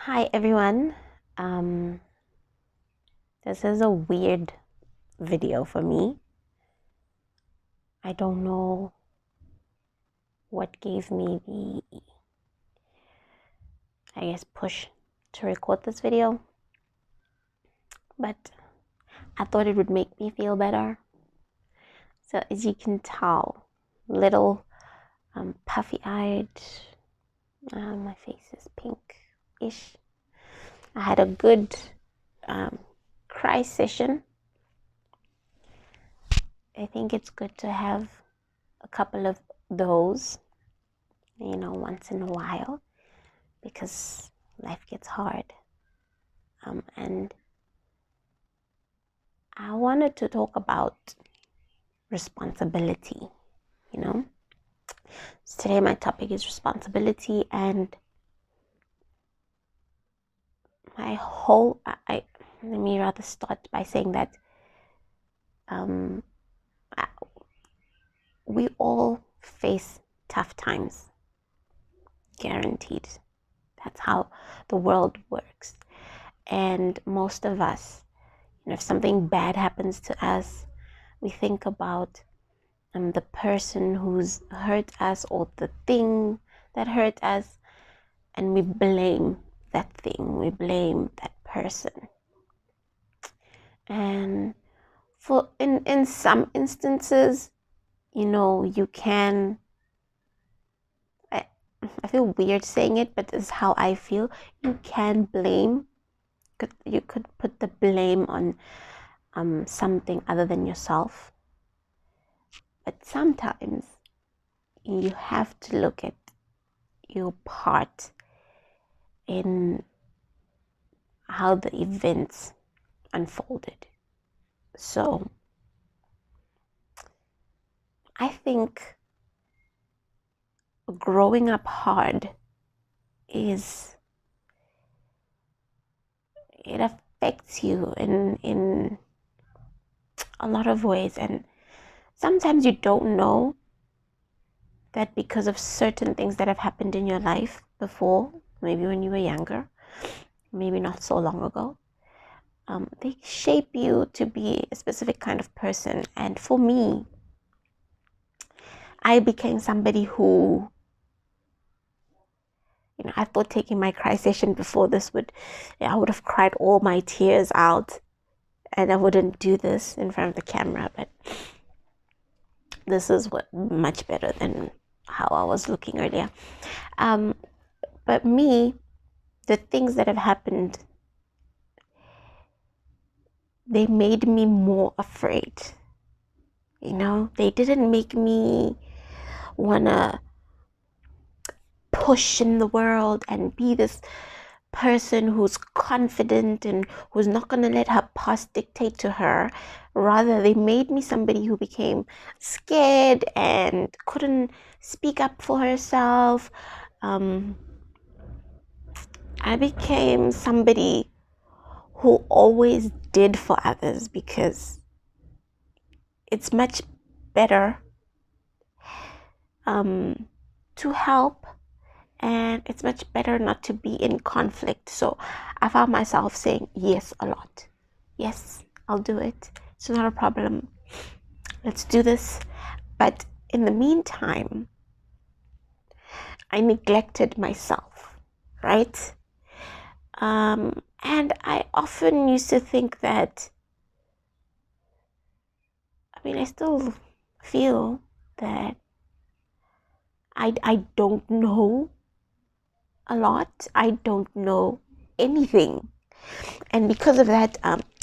Hi everyone. Um, this is a weird video for me. I don't know what gave me the, push to record this video, but I thought it would make me feel better. So as you can tell, little puffy-eyed, my face is pink-ish. I had a good cry session. I think it's good to have a couple of those, once in a while, because life gets hard. And I wanted to talk about responsibility, So today my topic is responsibility, and let me rather start by saying that we all face tough times, guaranteed. That's how the world works. And most of us, if something bad happens to us, we think about the person who's hurt us or the thing that hurt us, and we blame that thing, we blame that person. And in some instances, you can, I feel weird saying it, but this is how I feel. You can blame, you could put the blame on something other than yourself. But sometimes you have to look at your part in how the events unfolded. So I think growing up hard it affects you in a lot of ways, and sometimes you don't know that because of certain things that have happened in your life before, maybe when you were younger, maybe not so long ago, they shape you to be a specific kind of person. And for me, I became somebody who, I thought taking my cry session before this I would have cried all my tears out, and I wouldn't do this in front of the camera, but this is much better than how I was looking earlier. But me, the things that have happened, they made me more afraid. They didn't make me wanna push in the world and be this person who's confident and who's not going to let her past dictate to her. Rather, they made me somebody who became scared and couldn't speak up for herself. I became somebody who always did for others, because it's much better to help, and it's much better not to be in conflict. So I found myself saying yes a lot. Yes, I'll do it. It's not a problem. Let's do this. But in the meantime, I neglected myself, right? And I often used to think that, I still feel that I don't know a lot. I don't know anything. And because of that,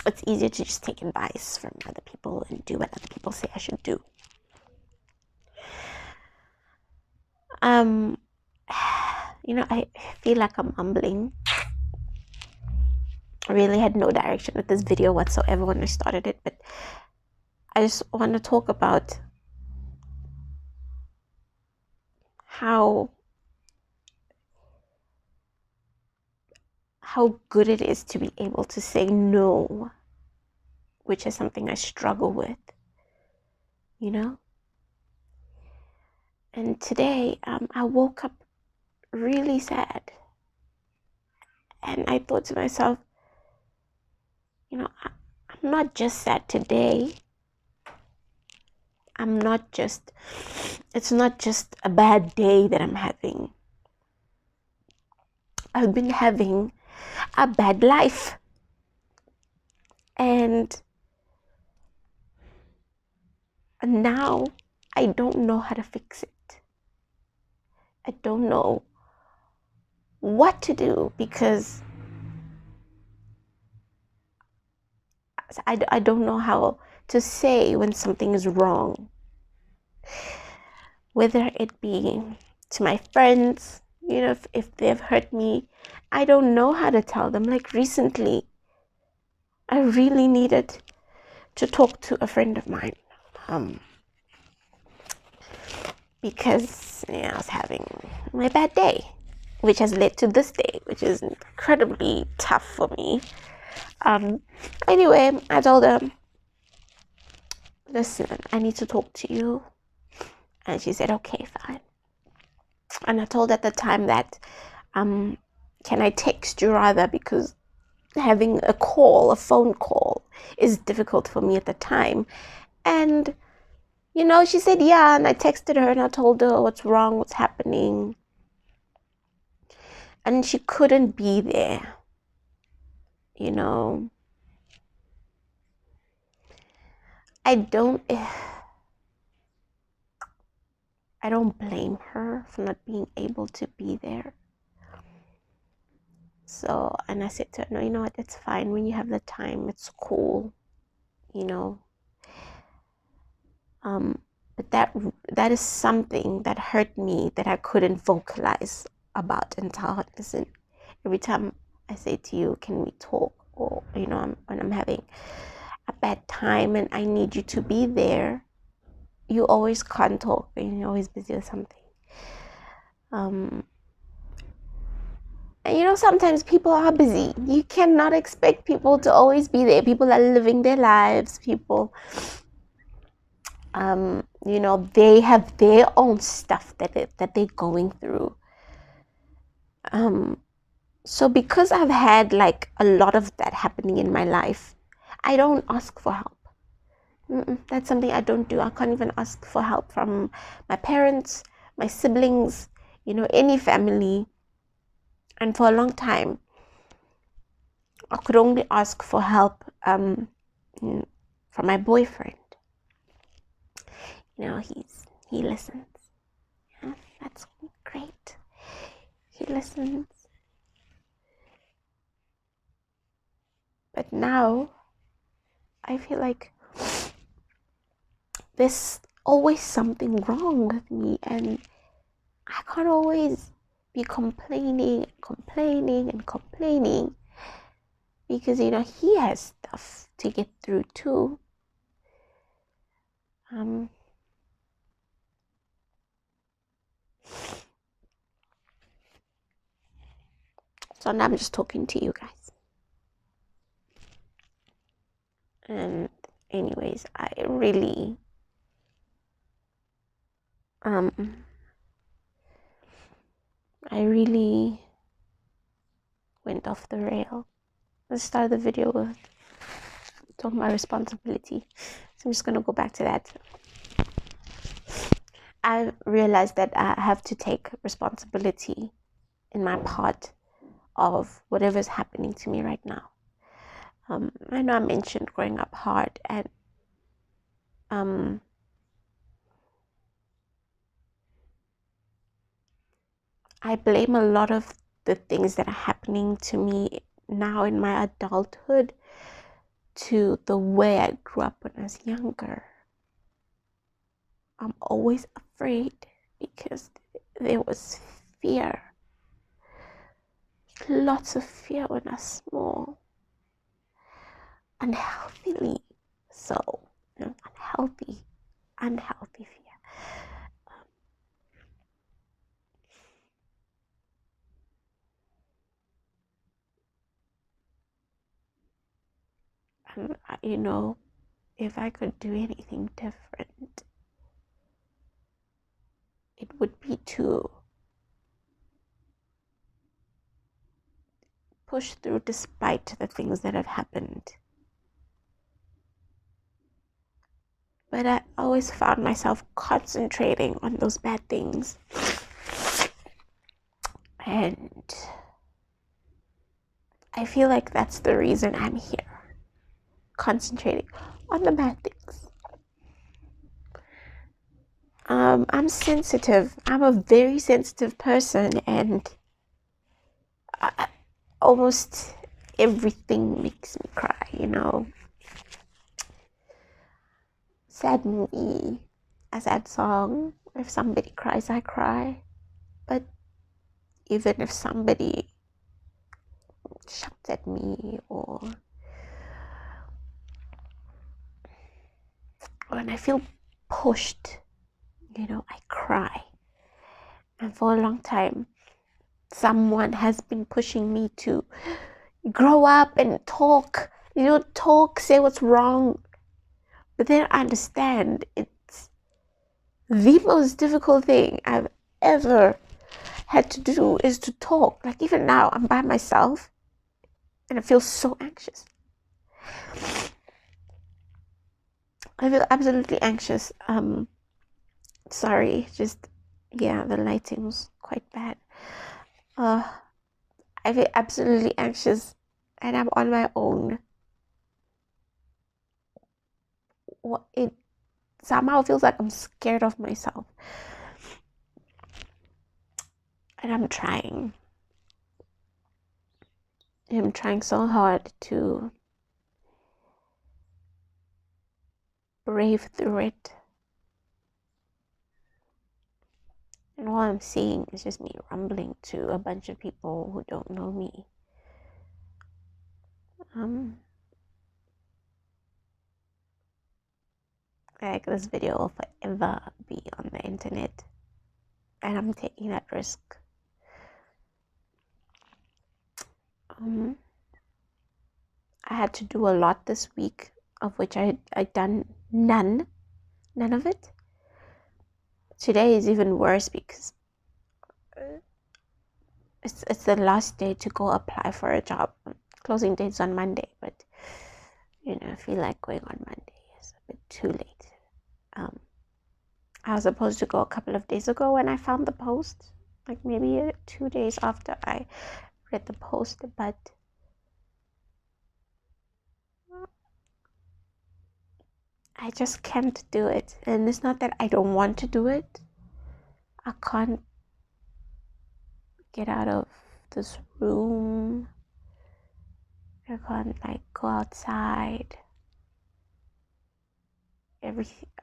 it's easier to just take advice from other people and do what other people say I should do. I feel like I'm mumbling. I really had no direction with this video whatsoever when I started it, but I just want to talk about how good it is to be able to say no, which is something I struggle with, And today, I woke up really sad, And I thought to myself, I'm not just sad today. It's not just a bad day that I'm having. I've been having a bad life. And now I don't know how to fix it. I don't know what to do because I don't know how to say when something is wrong. Whether it be to my friends, if they've hurt me, I don't know how to tell them. Like recently, I really needed to talk to a friend of mine because I was having my bad day, which has led to this day, which is incredibly tough for me. Anyway, I told her, listen, I need to talk to you. And she said, okay, fine. And I told her at the time that, can I text you rather, because having a phone call is difficult for me at the time. And, she said, yeah. And I texted her and I told her what's wrong, what's happening. And she couldn't be there, I don't blame her for not being able to be there. So, and I said to her, no, you know what, it's fine. When you have the time, it's cool, but that is something that hurt me that I couldn't vocalize about and tell her, listen, every time I say to you, can we talk? Or, when I'm having a bad time and I need you to be there, you always can't talk and you're always busy with something. And sometimes people are busy. You cannot expect people to always be there. People are living their lives. People, they have their own stuff that they're going through. So because I've had like a lot of that happening in my life, I don't ask for help. That's something I don't do. I can't even ask for help from my parents, my siblings, any family. And for a long time, I could only ask for help from my boyfriend. He listens. Yeah, that's great. He listens. But now I feel like there's always something wrong with me, and I can't always be complaining because he has stuff to get through too. So now I'm just talking to you guys. And anyways, I really went off the rail. Let's start the video with talking about responsibility. So I'm just going to go back to that. I realized that I have to take responsibility in my part of whatever's happening to me right now. I know I mentioned growing up hard, and I blame a lot of the things that are happening to me now in my adulthood to the way I grew up when I was younger. I'm always afraid because there was fear. Lots of fear when I was small. Unhealthily so. Unhealthy fear. And if I could do anything different, it would be to push through despite the things that have happened. But I always found myself concentrating on those bad things. And I feel like that's the reason I'm here, concentrating on the bad things. I'm sensitive. I'm a very sensitive person, and almost everything makes me cry, Sad movie, a sad song. If somebody cries, I cry. But even if somebody shouts at me, or when I feel pushed, I cry. And for a long time, someone has been pushing me to grow up and talk, say what's wrong. But then I understand it's the most difficult thing I've ever had to do is to talk. Like even now, I'm by myself and I feel so anxious. I feel absolutely anxious. Sorry, the lighting was quite bad. I feel absolutely anxious and I'm on my own. It somehow feels like I'm scared of myself. And I'm trying so hard to brave through it. And all I'm seeing is just me rumbling to a bunch of people who don't know me. Like this video will forever be on the internet, and I'm taking that risk. I had to do a lot this week, of which I done none of it. Today is even worse because it's the last day to go apply for a job. Closing date's on Monday, but I feel like going on Monday is a bit too late. I was supposed to go a couple of days ago when I found the post, like maybe 2 days after I read the post, but I just can't do it. And it's not that I don't want to do it. I can't get out of this room. I can't go outside.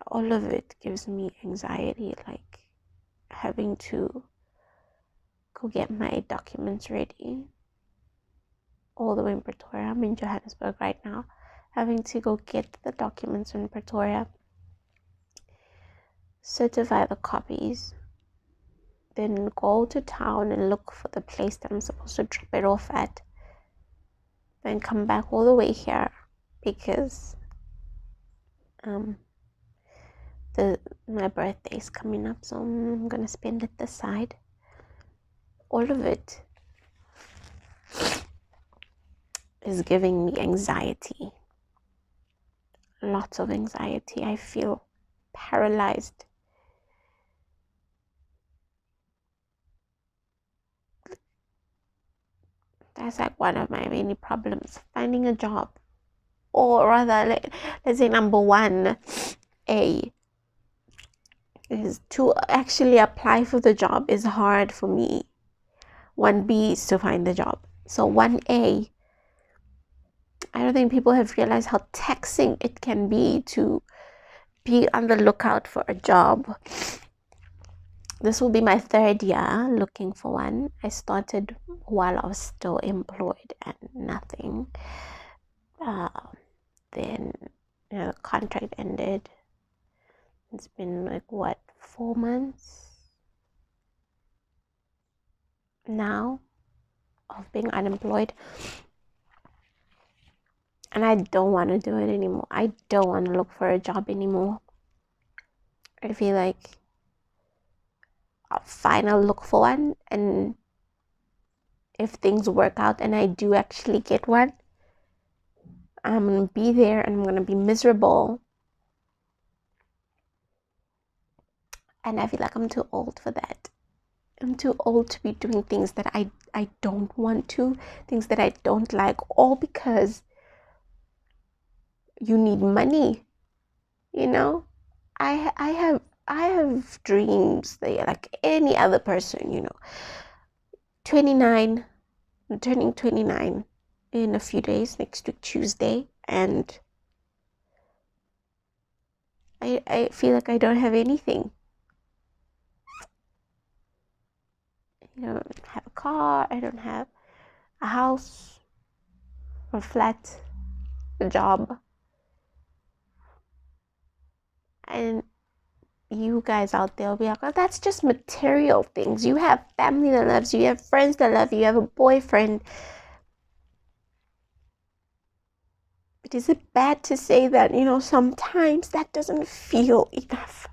All of it gives me anxiety, like having to go get my documents ready all the way in Pretoria. I'm in Johannesburg right now. Having to go get the documents in Pretoria, certify the copies, then go to town and look for the place that I'm supposed to drop it off at, then come back all the way here because my birthday is coming up, so I'm gonna spend it this side. All of it is giving me anxiety, lots of anxiety. I feel paralyzed. That's like one of my many problems, finding a job. Or rather, let's say number 1A is to actually apply for the job is hard for me. 1B is to find the job. So 1A, I don't think people have realized how taxing it can be to be on the lookout for a job. This will be my 3rd year looking for one. I started while I was still employed and nothing. Then the contract ended. It's been 4 months now of being unemployed. And I don't want to do it anymore. I don't want to look for a job anymore. I feel like I'll look for one, and if things work out and I do actually get one, I'm going to be there and I'm going to be miserable. And I feel like I'm too old for that. I'm too old to be doing things that I don't want to, things that I don't like, all because you need money. You know, I have dreams that like any other person, 29, I'm turning 29 in a few days, next week Tuesday, and I feel like I don't have anything. I don't have a car, I don't have a house, a flat, a job. And you guys out there will be like, oh, that's just material things. You have family that loves you, you have friends that love you, you have a boyfriend. But is it bad to say that, sometimes that doesn't feel enough?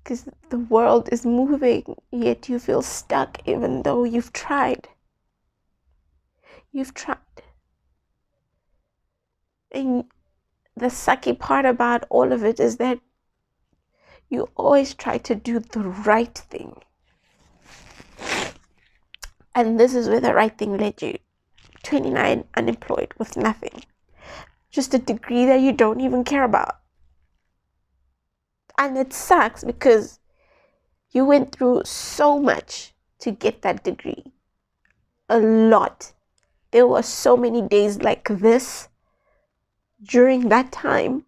Because the world is moving, yet you feel stuck even though you've tried. You've tried. And the sucky part about all of it is that you always try to do the right thing. And this is where the right thing led you. 29, unemployed, with nothing. Just a degree that you don't even care about. And it sucks because you went through so much to get that degree. A lot. There were so many days like this during that time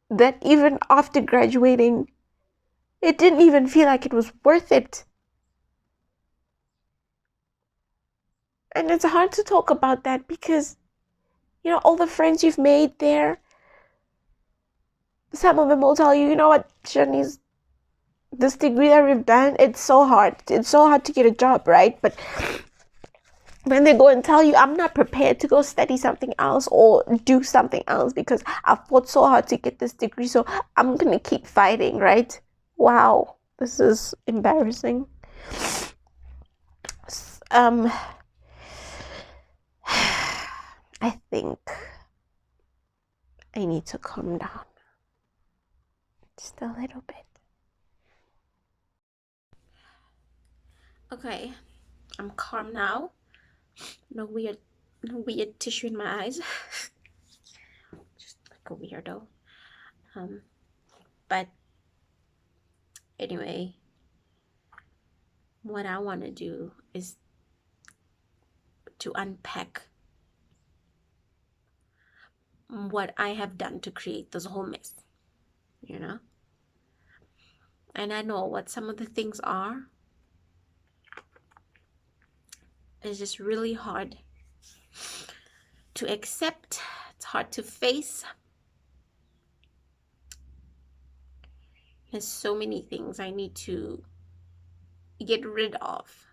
that even after graduating, it didn't even feel like it was worth it. And it's hard to talk about that because, all the friends you've made there, some of them will tell you, you know what, Shanice, this degree that we've done, it's so hard. It's so hard to get a job, right? But when they go and tell you, I'm not prepared to go study something else or do something else because I fought so hard to get this degree, so I'm going to keep fighting, right? Wow, this is embarrassing. I think I need to calm down just a little bit. Okay, I'm calm now. No weird tissue in my eyes. Just like a weirdo. But anyway, what I want to do is to unpack what I have done to create this whole mess, And I know what some of the things are. It's just really hard to accept. It's hard to face. There's so many things I need to get rid of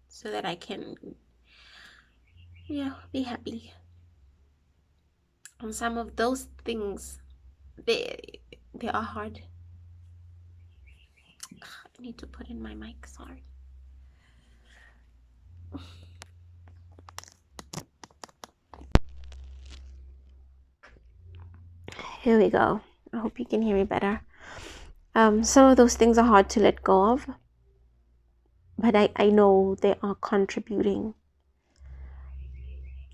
so that I can, be happy. And some of those things, they are hard. I need to put in my mic, sorry. Here we go. I hope you can hear me better. Some of those things are hard to let go of, but I know they are contributing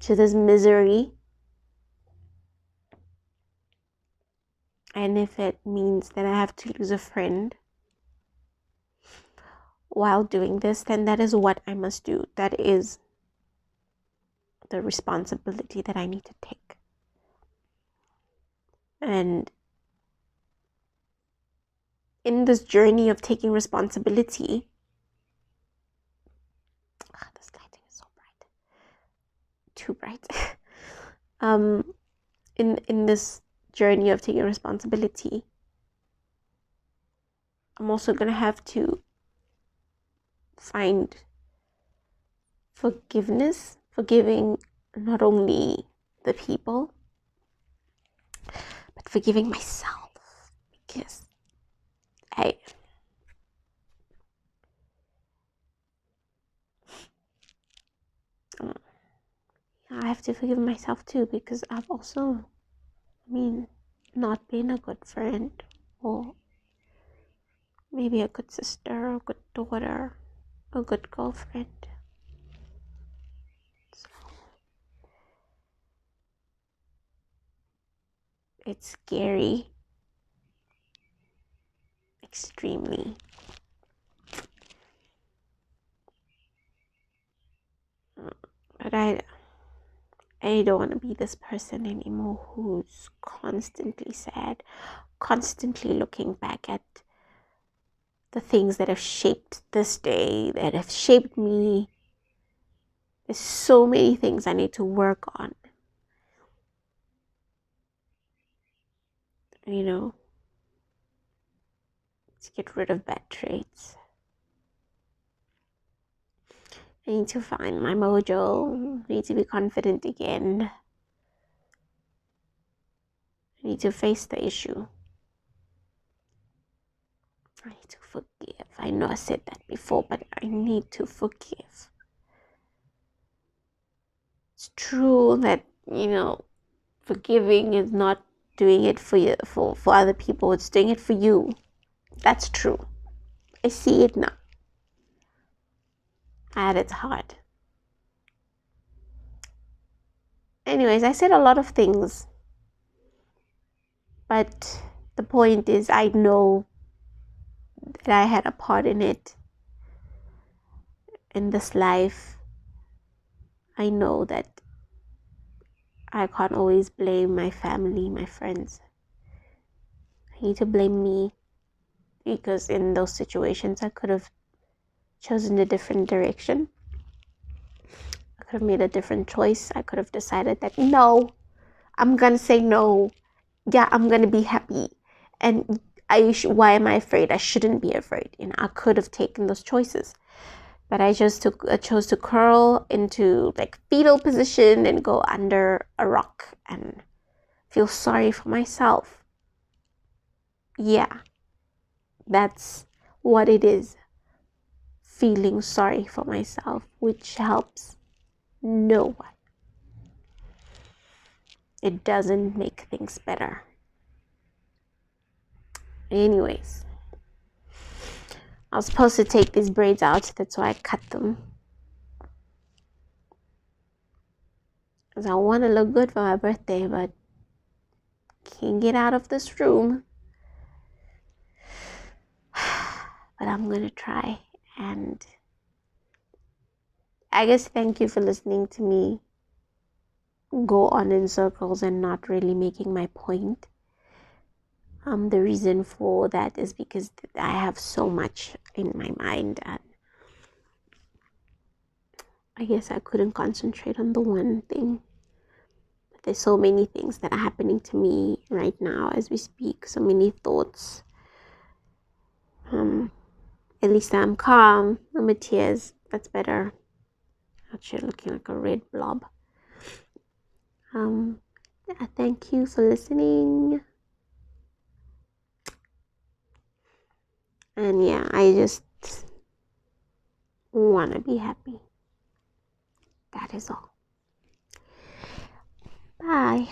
to this misery. And if it means that I have to lose a friend while doing this, then that is what I must do. That is the responsibility that I need to take. And in this journey of taking responsibility, this lighting is so bright, too bright. In this journey of taking responsibility, I'm also gonna have to find forgiveness, forgiving not only the people, but forgiving myself. I I have to forgive myself too, because I've also, not been a good friend, or maybe a good sister, a good daughter, a good girlfriend. So it's scary, extremely. But I don't want to be this person anymore who's constantly sad, constantly looking back at the things that have shaped this day, that have shaped me. There's so many things I need to work on, to get rid of bad traits. I need to find my mojo. I need to be confident again. I need to face the issue. I need to forgive. I know I said that before, but I need to forgive. It's true that, forgiving is not doing it for you, for other people. It's doing it for you. That's true. I see it now. At its heart. Anyways, I said a lot of things, but the point is, I know that I had a part in it. In this life, I know that I can't always blame my family, my friends. I need to blame me, because in those situations I could have chosen a different direction. I could have made a different choice. I could have decided that no, I'm gonna say no. Yeah, I'm gonna be happy. And why am I afraid? I shouldn't be afraid. I could have taken those choices. But I chose to curl into like fetal position and go under a rock and feel sorry for myself. Yeah, that's what it is. Feeling sorry for myself, which helps no one. It doesn't make things better. Anyways, I was supposed to take these braids out. That's why I cut them. Because I want to look good for my birthday, but can't get out of this room. But I'm going to try. And I guess thank you for listening to me go on in circles and not really making my point. The reason for that is because I have so much in my mind, and I guess I couldn't concentrate on the one thing. But there's so many things that are happening to me right now as we speak, so many thoughts. At least I'm calm. No more tears. That's better. Actually looking like a red blob. Thank you for listening. And yeah, I just want to be happy. That is all. Bye.